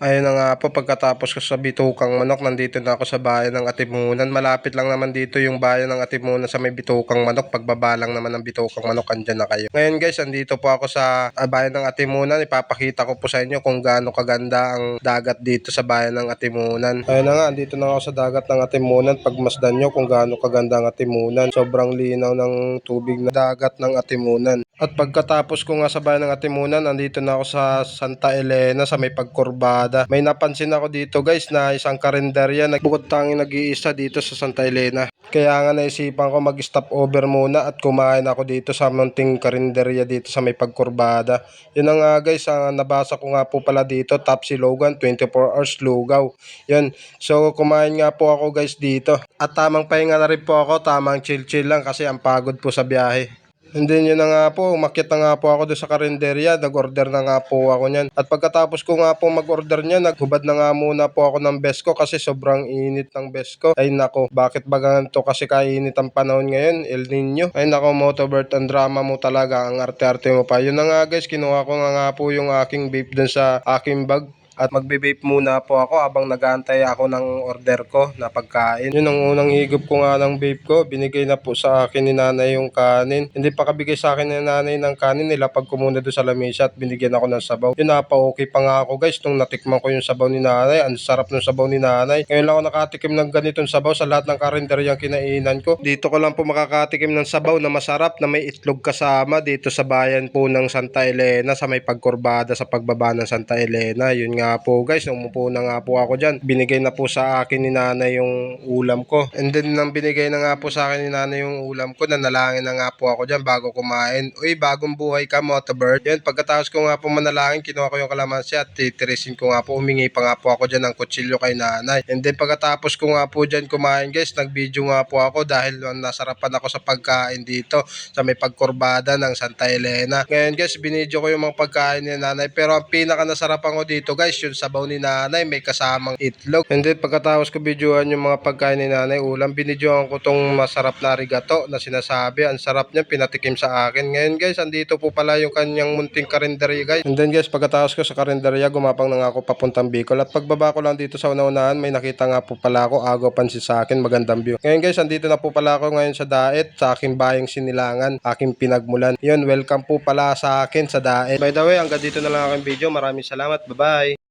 Ayun na nga po, pagkatapos ko sa Bitukang Manok, nandito na ako sa bayan ng Atimunan. Malapit lang naman dito yung bayan ng Atimunan sa may Bitukang Manok. Pagbaba lang naman ng Bitukang Manok, andyan na kayo. Ngayon guys, andito po ako sa bayan ng Atimunan. Ipapakita ko po sa inyo kung gaano kaganda ang dagat dito sa bayan ng Atimunan. Ayun na nga, andito na ako sa dagat ng Atimunan. Pagmasdan nyo kung gaano kaganda ang Atimunan. Sobrang linaw ng tubig na dagat ng Atimunan. At pagkatapos ko nga sa bayan ng Atimunan, andito na ako sa Santa Elena sa may pagkurbada. May napansin ako dito guys na isang karinderya nagbukod tanging nag-iisa dito sa Santa Elena. Kaya nga naisipan ko mag-stop over muna at kumain ako dito sa munting karinderya dito sa may pagkurbada. Yun na nga guys, nabasa ko nga po pala dito, Top Silogan, 24 hours lugaw. Yun, so kumain nga po ako guys dito. At tamang pahinga na rin po ako, tamang chill-chill lang kasi ang pagod po sa biyahe. Hindi nyo na nga po, umakyat na nga po ako doon sa karinderya, nag-order na nga po ako niyan. At pagkatapos ko nga po mag-order niyan, naghubad na nga muna po ako ng Besko kasi sobrang init ng Besko. Ay nako, bakit ba ganito kasi kainit ang panahon ngayon, El Nino? Ay nako, Motobert, ang drama mo talaga, ang arte-arte mo pa. Yun na nga guys, kinuha ko nga po yung aking vape doon sa aking bag. At magbe-vape muna po ako habang nag-aantay ako ng order ko na pagkain. Yun ang unang higop ko nga ng vape ko. Binigay na po sa akin ni nanay yung kanin. Hindi pa kabigay sa akin ni nanay ng kanin. Nilapag ko muna doon sa lamesa at binigyan ako ng sabaw. Yun, napa-okay pa nga ako guys nung natikman ko yung sabaw ni nanay. Ang sarap ng sabaw ni nanay. Ngayon lang ako nakatikim ng ganitong sabaw sa lahat ng karinderyang kinainan ko. Dito ko lang po makakatikim ng sabaw na masarap na may itlog kasama dito sa bayan po ng Santa Elena sa may pagkurbada sa pagbaba ng Santa Elena. Yun nga po guys, umupo na nga po ako dyan. Binigay na po sa akin ni nanay yung ulam ko. And then nang binigay na nga po sa akin ni nanay yung ulam ko, nanalangin na nga po ako dyan bago kumain. Uy, bagong buhay ka, Motobird. Yan, pagkatapos ko nga po manalangin, kinuha ko yung kalamansi at titirisin ko nga po. Humingi pa nga po ako dyan ng kutsilyo kay nanay. And then pagkatapos ko nga po dyan kumain guys, nag-video nga po ako dahil nasarapan ako sa pagkain dito sa may pagkurbada ng Santa Elena. Ngayon guys, binidyo ko yung mga pagkain ni nanay, pero ang pinaka nasarapan ko dito guys, yung sabaw ni nanay may kasamang itlog. And then pagkatapos ko videoan yung mga pagkain ni nanay ulam, binidyoan ko tong masarap na arigato na sinasabi. Ang sarap niya, pinatikim sa akin. Ngayon guys, andito po pala yung kanyang munting karinderya guys. And then guys, pagkatapos ko sa karinderya, gumapang na nga ako papuntang Bicol. At pagbaba ko lang dito sa una-unahan, may nakita nga po pala ako, agaw pansin sa akin, magandang view. Ngayon guys, andito na po pala ako ngayon sa Daet, sa aking bayang Sinilangan, aking pinagmulan. Yun, welcome po pala sa akin sa Daet. By the way, hanggang dito na lang aking video. Maraming salamat. Bye-bye.